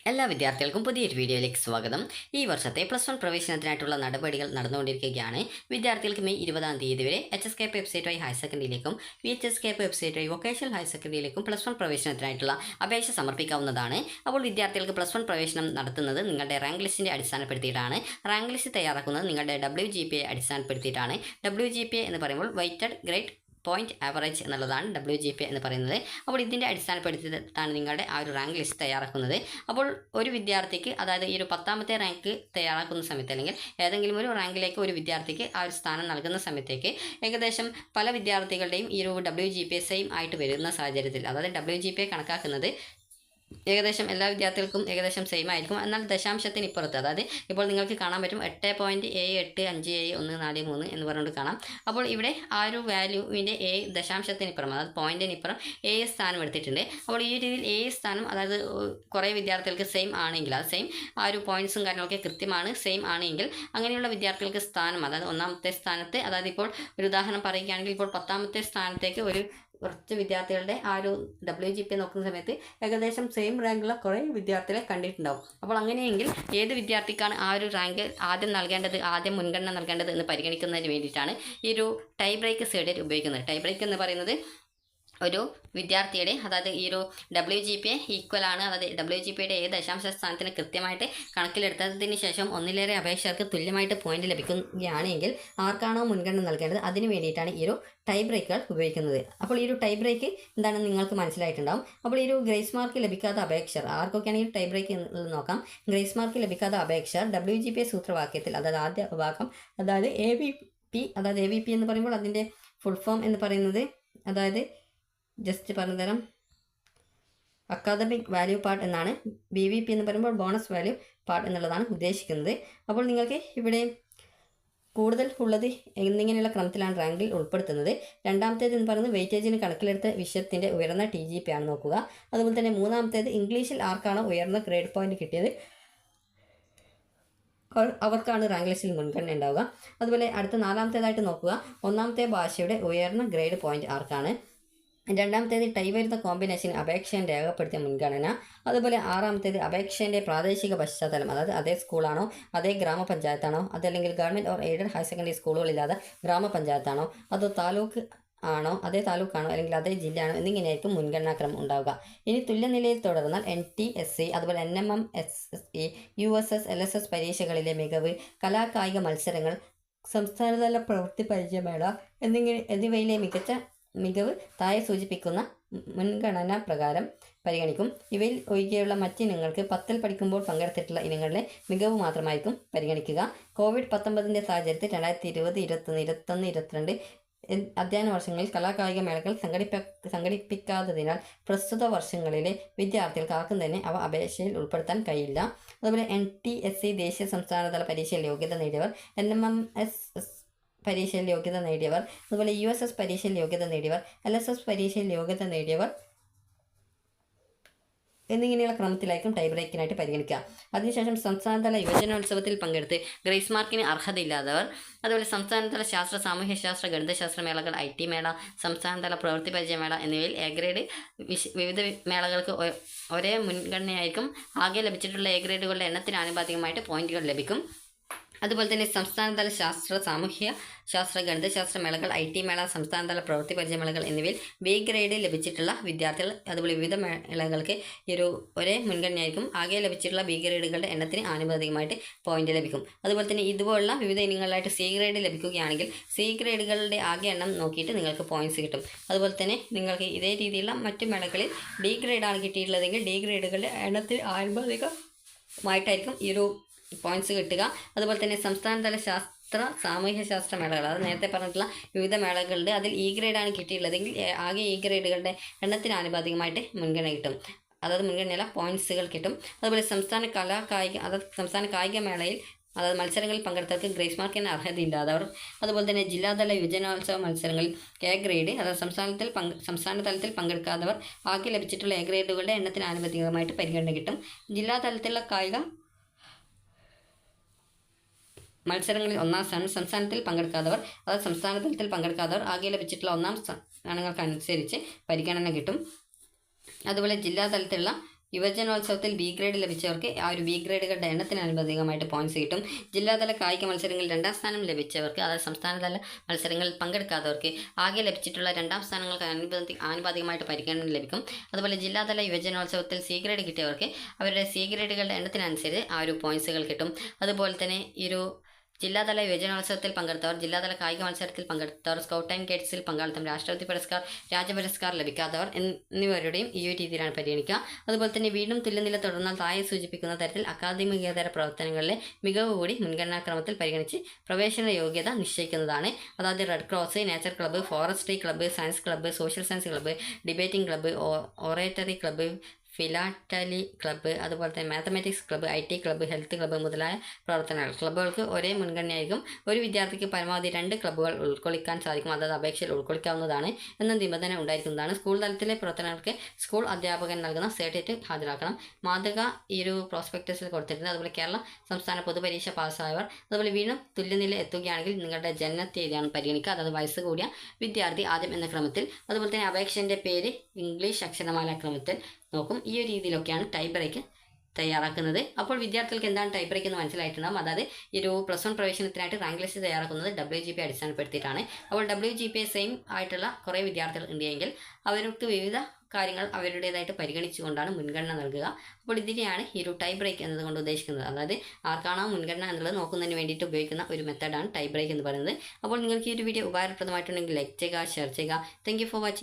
എല്ലാ വിദ്യാർത്ഥികൾക്കും പുതിയൊരു വീഡിയോയിലേക്ക് സ്വാഗതം. ഈ വർഷത്തെ +1 പ്രവേശനത്തിനായിട്ടുള്ള നടപടികൾ നടന്നുകൊണ്ടിരിക്കുകയാണ്. വിദ്യാർത്ഥികൾക്ക് മെയ് 20-ാം തീയതി വരെ HSKP വെബ്സൈറ്റ് വഴി ഹയർ സെക്കൻഡറിയിലേക്കും VHSKP വെബ്സൈറ്റ് വഴി വൊക്കേഷണൽ ഹയർ സെക്കൻഡറിയിലേക്കും +1 പ്രവേശനത്തിനായിട്ടുള്ള അപേക്ഷ സമർപ്പിക്കാവുന്നതാണ്. അപ്പോൾ വിദ്യാർത്ഥികൾക്ക് +1 പ്രവേശനം നടത്തുന്നത് നിങ്ങളുടെ റാങ്ക് ലിസ്റ്റിൻ്റെ അടിസ്ഥാനപ്പെടുത്തിയിട്ടാണ്. റാങ്ക് ലിസ്റ്റ് തയ്യാറാക്കുന്നത് നിങ്ങളുടെ WGPA അടിസ്ഥാനപ്പെടുത്തിയിട്ടാണ്. WGPA എന്ന് പറയുമ്പോൾ വെയ്റ്റഡ് ഗ്രേഡ് പോയിന്റ് ആവറേജ് എന്നുള്ളതാണ് WGPA എന്ന് പറയുന്നത്. അപ്പോൾ ഇതിൻ്റെ അടിസ്ഥാനപ്പെടുത്തിയിട്ടാണ് നിങ്ങളുടെ ആ ഒരു റാങ്ക് ലിസ്റ്റ് തയ്യാറാക്കുന്നത്. അപ്പോൾ ഒരു വിദ്യാർത്ഥിക്ക്, അതായത് ഈ ഒരു 10ാമത്തെ റാങ്ക് തയ്യാറാക്കുന്ന സമയത്ത്, അല്ലെങ്കിൽ ഏതെങ്കിലും ഒരു റാങ്കിലേക്ക് ഒരു വിദ്യാർത്ഥിക്ക് ആ ഒരു സ്ഥാനം നൽകുന്ന സമയത്തേക്ക് ഏകദേശം പല വിദ്യാർത്ഥികളുടെയും ഈ ഒരു WGPA സെയിം ആയിട്ട് വരുന്ന സാഹചര്യത്തിൽ, അതായത് WGPA കണക്കാക്കുന്നത് ഏകദേശം എല്ലാ വിദ്യാർത്ഥികൾക്കും ഏകദേശം സെയിം ആയിരിക്കും. എന്നാൽ ദശാംശത്തിന് ഇപ്പുറത്ത്, അതായത് ഇപ്പോൾ നിങ്ങൾക്ക് കാണാൻ പറ്റും 8.78514 എന്ന് പറഞ്ഞുകൊണ്ട് കാണാം. അപ്പോൾ ഇവിടെ ആ ഒരു വാല്യൂവിൻ്റെ ദശാംശത്തിനിപ്പുറം, അതായത് പോയിന്റിനിപ്പുറം സ്ഥാനം എടുത്തിട്ടുണ്ട്. അപ്പോൾ ഈ രീതിയിൽ സ്ഥാനം, അതായത് കുറേ വിദ്യാർത്ഥികൾക്ക് സെയിം ആണെങ്കിൽ, അത് സെയിം ആ ഒരു പോയിന്റ്സും കാര്യങ്ങളൊക്കെ കൃത്യമാണ്, സെയിം ആണെങ്കിൽ അങ്ങനെയുള്ള വിദ്യാർത്ഥികൾക്ക് സ്ഥാനം, അതായത് 1ാമത്തെ സ്ഥാനത്ത്, അതായത് ഇപ്പോൾ ഒരു ഉദാഹരണം പറയുകയാണെങ്കിൽ ഇപ്പോൾ 10ാമത്തെ സ്ഥാനത്തേക്ക് കുറച്ച് വിദ്യാർത്ഥികളുടെ ആ ഒരു WGPA നോക്കുന്ന സമയത്ത് ഏകദേശം സെയിം റാങ്കുള്ള കുറേ വിദ്യാർത്ഥികളെ കണ്ടിട്ടുണ്ടാവും. അപ്പോൾ അങ്ങനെയെങ്കിൽ ഏത് വിദ്യാർത്ഥിക്കാണ് ആ ഒരു റാങ്ക് ആദ്യം മുൻഗണന നൽകേണ്ടത് എന്ന് പരിഗണിക്കുന്നതിന് വേണ്ടിയിട്ടാണ് ഈ ഒരു ടൈ ബ്രേക്ക് സർട്ടിഫിക്കറ്റ് ഉപയോഗിക്കുന്നത്. ടൈ ബ്രേക്ക് എന്ന് പറയുന്നത് ഒരു വിദ്യാർത്ഥിയുടെ, അതായത് ഈ ഒരു WGPA ഈക്വൽ ആണ്, അതായത് WGPAയുടെ ദശാംശ സ്ഥാനത്തിന് കൃത്യമായിട്ട് കണക്കിലെടുത്തതിന് ശേഷം ഒന്നിലേറെ അപേക്ഷകർക്ക് തുല്യമായിട്ട് പോയിന്റ് ലഭിക്കുകയാണെങ്കിൽ ആർക്കാണോ മുൻഗണന നൽകേണ്ടത് അതിന് വേണ്ടിയിട്ടാണ് ഈ ഒരു ടൈ ബ്രേക്കുകൾ ഉപയോഗിക്കുന്നത്. അപ്പോൾ ഈ ഒരു ടൈ ബ്രേക്ക് എന്താണെന്ന് നിങ്ങൾക്ക് മനസ്സിലായിട്ടുണ്ടാവും. അപ്പോൾ ഈ ഒരു ഗ്രേസ് മാർക്ക് ലഭിക്കാത്ത അപേക്ഷകർ ആർക്കൊക്കെയാണ് ഈ ടൈ ബ്രേക്ക് എന്നുള്ളത് നോക്കാം. ഗ്രേസ് മാർക്ക് ലഭിക്കാത്ത അപേക്ഷകർ WGPA സൂത്രവാക്യത്തിൽ, അതായത് ആദ്യ ഭാഗം, അതായത് AVP എന്ന് പറയുമ്പോൾ അതിൻ്റെ ഫുൾ ഫോം എന്ന് പറയുന്നത്, അതായത് ജസ്റ്റ് പറഞ്ഞുതരാം, അക്കാദമിക് വാല്യൂ പാർട്ട് എന്നാണ്. BVP എന്ന് പറയുമ്പോൾ ബോണസ് വാല്യൂ പാർട്ട് എന്നുള്ളതാണ് ഉദ്ദേശിക്കുന്നത്. അപ്പോൾ നിങ്ങൾക്ക് ഇവിടെ കൂടുതൽ ഉള്ളത് എന്നിങ്ങനെയുള്ള ക്രമത്തിലാണ് റാങ്കിൽ ഉൾപ്പെടുത്തുന്നത്. രണ്ടാമത്തേത് എന്ന് പറയുന്നത് വെയിറ്റേജിന് കണക്കിലെടുത്ത വിഷയത്തിൻ്റെ ഉയർന്ന TGP ആണ് നോക്കുക. അതുപോലെ തന്നെ മൂന്നാമത്തേത് ഇംഗ്ലീഷിൽ ആർക്കാണോ ഉയർന്ന ഗ്രേഡ് പോയിന്റ് കിട്ടിയത് അവർക്കാണ് റാങ്ക് ലിസ്റ്റിൽ മുൻഗണന ഉണ്ടാവുക. അതുപോലെ അടുത്ത 4ാമത്തേതായിട്ട് നോക്കുക, 1ാമത്തെ ഭാഷയുടെ ഉയർന്ന ഗ്രേഡ് പോയിന്റ് ആർക്കാണ്. 2ാമത്തേത് ടൈ വരുന്ന കോമ്പിനേഷൻ അപേക്ഷയും രേഖപ്പെടുത്തിയ മുൻഗണന. അതുപോലെ 6ാമത്തേത് അപേക്ഷേൻ്റെ പ്രാദേശിക പശ്ചാത്തലം, അതായത് അതേ സ്കൂളാണോ, അതേ ഗ്രാമപഞ്ചായത്താണോ, അതല്ലെങ്കിൽ government or aided higher secondary സ്കൂളുകളില്ലാതെ ഗ്രാമപഞ്ചായത്താണോ, അതോ താലൂക്ക് ആണോ, അതേ താലൂക്കാണോ, അല്ലെങ്കിൽ അതേ ജില്ലയാണോ എന്നിങ്ങനെയായിരിക്കും മുൻഗണനാക്രമം ഉണ്ടാവുക. ഇനി തുല്യനിലയിൽ തുടർന്നാൽ NTSC, അതുപോലെ NMM SSE, USS LSS പരീക്ഷകളിലെ മികവ്, കലാകായിക മത്സരങ്ങൾ, സംസ്ഥാനതല പ്രവൃത്തി പരിചയമേള എന്നിവയിലെ മികവ് താഴെ സൂചിപ്പിക്കുന്ന മുൻഗണന പ്രകാരം പരിഗണിക്കും. ഇവയിൽ ഒഴികെയുള്ള മറ്റിനങ്ങൾക്ക് 10ൽ പഠിക്കുമ്പോൾ പങ്കെടുത്തിട്ടുള്ള ഇനങ്ങളിലെ മികവ് മാത്രമായിരിക്കും പരിഗണിക്കുക. COVID-19 സാഹചര്യത്തിൽ 2020, 2021, 2022 അധ്യയന വർഷങ്ങളിൽ കലാകായിക മേളകൾ സംഘടിപ്പിക്കാത്തതിനാൽ പ്രസ്തുത വർഷങ്ങളിലെ വിദ്യാർത്ഥികൾക്ക് ആർക്കും തന്നെ അവ അപേക്ഷയിൽ ഉൾപ്പെടുത്താൻ കഴിയില്ല. അതുപോലെ NTSC ദേശീയ സംസ്ഥാനതല പരീക്ഷയിൽ യോഗ്യത നേടിയവർ, NMMS പരീക്ഷയിൽ യോഗ്യത നേടിയവർ, അതുപോലെ USS പരീക്ഷയിൽ യോഗ്യത നേടിയവർ, LSS പരീക്ഷയിൽ യോഗ്യത നേടിയവർ എന്നിങ്ങനെയുള്ള ക്രമത്തിലായിരിക്കും ടൈ ബ്രേക്കിനായിട്ട് പരിഗണിക്കുക. അതിനുശേഷം സംസ്ഥാനതല യുവജനോത്സവത്തിൽ പങ്കെടുത്ത് ഗ്രേസ് മാർക്കിന് അർഹതയില്ലാത്തവർ, അതുപോലെ സംസ്ഥാനതല ശാസ്ത്ര, സാമൂഹ്യശാസ്ത്ര, ഗണിതശാസ്ത്ര മേളകൾ, IT മേള, സംസ്ഥാനതല പ്രവൃത്തി പരിചയമേള എന്നിവയിൽ A ഗ്രേഡ് വിവിധ മേളകൾക്ക് ഒരേ മുൻഗണനയായിരിക്കും. ആകെ ലഭിച്ചിട്ടുള്ള A ഗ്രേഡുകളുടെ എണ്ണത്തിന് ആനുപാതികമായിട്ട് പോയിന്റുകൾ ലഭിക്കും. അതുപോലെ തന്നെ സംസ്ഥാനതല ശാസ്ത്ര, സാമൂഹ്യ ശാസ്ത്ര, ഗണിതശാസ്ത്ര മേളകൾ, IT മേള, സംസ്ഥാനതല പ്രവൃത്തി പരിചയമേളകൾ എന്നിവയിൽ B ഗ്രേഡ് ലഭിച്ചിട്ടുള്ള വിദ്യാർത്ഥികൾ, അതുപോലെ വിവിധ മേളകൾക്ക് ഒരേ മുൻഗണനയായിരിക്കും. ആകെ ലഭിച്ചിട്ടുള്ള B ഗ്രേഡുകളുടെ എണ്ണത്തിന് ആനുപാതികമായിട്ട് പോയിന്റ് ലഭിക്കും. അതുപോലെ തന്നെ ഇതുപോലുള്ള വിവിധ ഇനങ്ങളിലായിട്ട് C ഗ്രേഡ് ലഭിക്കുകയാണെങ്കിൽ C ഗ്രേഡുകളുടെ ആകെ എണ്ണം നോക്കിയിട്ട് നിങ്ങൾക്ക് പോയിന്റ്സ് കിട്ടും. അതുപോലെ തന്നെ നിങ്ങൾക്ക് ഇതേ രീതിയിലുള്ള മറ്റു മേളകളിൽ D ഗ്രേഡാണ് കിട്ടിയിട്ടുള്ളതെങ്കിൽ D ഗ്രേഡുകളുടെ എണ്ണത്തിന് ആനുപാതികമായിട്ടായിരിക്കും ഈ പോയിന്റ്സ് കിട്ടുക. അതുപോലെ തന്നെ സംസ്ഥാനതല ശാസ്ത്ര, സാമൂഹ്യ ശാസ്ത്ര മേളകൾ, അത് നേരത്തെ പറഞ്ഞിട്ടുള്ള വിവിധ മേളകളുടെ അതിൽ E ഗ്രേഡാണ് കിട്ടിയിട്ടുള്ളതെങ്കിൽ ആകെ E ഗ്രേഡുകളുടെ എണ്ണത്തിന് ആനുപാതികമായിട്ട് മുൻഗണന കിട്ടും, അതായത് മുൻഗണനയല്ല പോയിന്റ്സുകൾ കിട്ടും. അതുപോലെ സംസ്ഥാന കായിക മേളയിൽ, അതായത് മത്സരങ്ങളിൽ പങ്കെടുത്തവർക്ക് ഗ്രേസ് മാർക്കിന് അർഹതയില്ലാത്തവർ, അതുപോലെ തന്നെ ജില്ലാതല യുവജനോത്സവ മത്സരങ്ങളിൽ A ഗ്രേഡ്, അതായത് സംസ്ഥാന തലത്തിൽ പങ്കെടുക്കാത്തവർ ആകെ ലഭിച്ചിട്ടുള്ള A ഗ്രേഡുകളുടെ എണ്ണത്തിന് ആനുപാതികമായിട്ട് പരിഗണന കിട്ടും. ജില്ലാതലത്തിലുള്ള കായിക മത്സരങ്ങളിൽ 1ാം സ്ഥാനം, സംസ്ഥാന തലത്തിൽ പങ്കെടുക്കാത്തവർ ആകെ ലഭിച്ചിട്ടുള്ള 1ാം സ്ഥാനങ്ങൾക്കനുസരിച്ച് പരിഗണന കിട്ടും. അതുപോലെ ജില്ലാതലത്തിലുള്ള യുവജനോത്സവത്തിൽ ബി ഗ്രേഡ് ലഭിച്ചവർക്ക് ആ ഒരു ബി ഗ്രേഡുകളുടെ എണ്ണത്തിന് അനുപാതികമായിട്ട് പോയിന്റ്സ് കിട്ടും. ജില്ലാതല കായിക മത്സരങ്ങളിൽ 2ാം സ്ഥാനം ലഭിച്ചവർക്ക്, അതായത് സംസ്ഥാനതല മത്സരങ്ങളിൽ പങ്കെടുക്കാത്തവർക്ക് ആകെ ലഭിച്ചിട്ടുള്ള 2ാം സ്ഥാനങ്ങൾക്ക് ആനുപാതികമായിട്ട് പരിഗണന ലഭിക്കും. അതുപോലെ ജില്ലാതല യുവജനോത്സവത്തിൽ സി ഗ്രേഡ് കിട്ടിയവർക്ക് അവരുടെ സി ഗ്രേഡുകളുടെ എണ്ണത്തിനനുസരിച്ച് ആ ഒരു പോയിന്റ്സുകൾ കിട്ടും. അതുപോലെ തന്നെ ഈ ഒരു ജില്ലാതല യുവജനോത്സവത്തിൽ പങ്കെടുത്തവർ, ജില്ലാതല കായിക മത്സരത്തിൽ പങ്കെടുത്തവർ, സ്കൗട്ട് ആൻഡ് ഗൈഡ്സിൽ പങ്കാളിത്തം, രാഷ്ട്രപതി പുരസ്കാർ, രാജപുരസ്കാർ ലഭിക്കാത്തവർ എന്നിവരുടെയും ഈ ഒരു രീതിയിലാണ് പരിഗണിക്കുക. അതുപോലെ തന്നെ വീണ്ടും തുല്യനില തുടർന്നാൽ താഴെ സൂചിപ്പിക്കുന്ന തരത്തിൽ അക്കാദമികേതര പ്രവർത്തനങ്ങളിലെ മികവ് കൂടി മുൻഗണനാക്രമത്തിൽ പരിഗണിച്ച് പ്രവേശന യോഗ്യത നിശ്ചയിക്കുന്നതാണ്. അതായത് red cross, nature club, forestry club, science club, social science club, debating club, oratory club, philately club, അതുപോലെ തന്നെ mathematics club, IT club, health club മുതലായ പ്രവർത്തനങ്ങൾ. ക്ലബ്ബുകൾക്ക് ഒരേ മുൻഗണനയായിരിക്കും. ഒരു വിദ്യാർത്ഥിക്ക് പരമാവധി 2 ക്ലബ്ബുകൾ ഉൾക്കൊള്ളിക്കാൻ സാധിക്കും. അതായത് അപേക്ഷയിൽ ഉൾക്കൊള്ളിക്കാവുന്നതാണ് എന്ന നിബന്ധന ഉണ്ടായിരിക്കുന്നതാണ്. സ്കൂൾ തലത്തിലെ പ്രവർത്തനങ്ങൾക്ക് സ്കൂൾ അധ്യാപകൻ നൽകുന്ന സർട്ടിഫിക്കറ്റ് ഹാജരാക്കണം. മാതൃക ഈ ഒരു പ്രോസ്പെക്ടസിൽ കൊടുത്തിട്ടുണ്ട്. അതുപോലെ കേരള സംസ്ഥാന പൊതുപരീക്ഷ പാസ്സായവർ, അതുപോലെ വീണ്ടും തുല്യനില എത്തുകയാണെങ്കിൽ നിങ്ങളുടെ ജനനത്തീയതിയാണ് പരിഗണിക്കുക. അതായത് വയസ്സ് കൂടിയ വിദ്യാർത്ഥി ആദ്യം എന്ന ക്രമത്തിൽ. അതുപോലെ തന്നെ അപേക്ഷൻ്റെ പേര് ഇംഗ്ലീഷ് അക്ഷരമാല ക്രമത്തിൽ നോക്കും. ഈ ഒരു രീതിയിലൊക്കെയാണ് ടൈ ബ്രേക്ക് തയ്യാറാക്കുന്നത്. അപ്പോൾ വിദ്യാർത്ഥികൾക്ക് എന്താണ് ടൈ ബ്രേക്ക് എന്ന് മനസ്സിലായിട്ടുണ്ടാകും. അതായത് ഈ ഒരു +1 പ്രവേശനത്തിനായിട്ട് റാങ്ക് ലിസ്റ്റ് തയ്യാറാക്കുന്നത് WGPA അടിസ്ഥാനപ്പെടുത്തിയിട്ടാണ്. അപ്പോൾ WGPA സെയിം ആയിട്ടുള്ള കുറേ വിദ്യാർത്ഥികൾ ഉണ്ടെങ്കിൽ അവർക്ക് വിവിധ കാര്യങ്ങൾ അവരുടേതായിട്ട് പരിഗണിച്ചുകൊണ്ടാണ് മുൻഗണന നൽകുക. അപ്പോൾ ഇതിനെയാണ് ഈ ഒരു ടൈ ബ്രേക്ക് എന്നതുകൊണ്ട് ഉദ്ദേശിക്കുന്നത്. അതായത് ആർക്കാണോ മുൻഗണന എന്നുള്ളത് നോക്കുന്നതിന് വേണ്ടിയിട്ട് ഉപയോഗിക്കുന്ന ഒരു മെത്തേഡാണ് ടൈ ബ്രേക്ക് എന്ന് പറയുന്നത്. അപ്പോൾ നിങ്ങൾക്ക് ഈ ഒരു വീഡിയോ ഉപകാരപ്രദമായിട്ടുണ്ടെങ്കിൽ ലൈക്ക് ചെയ്യുക, ഷെയർ ചെയ്യുക. Thank you for watching.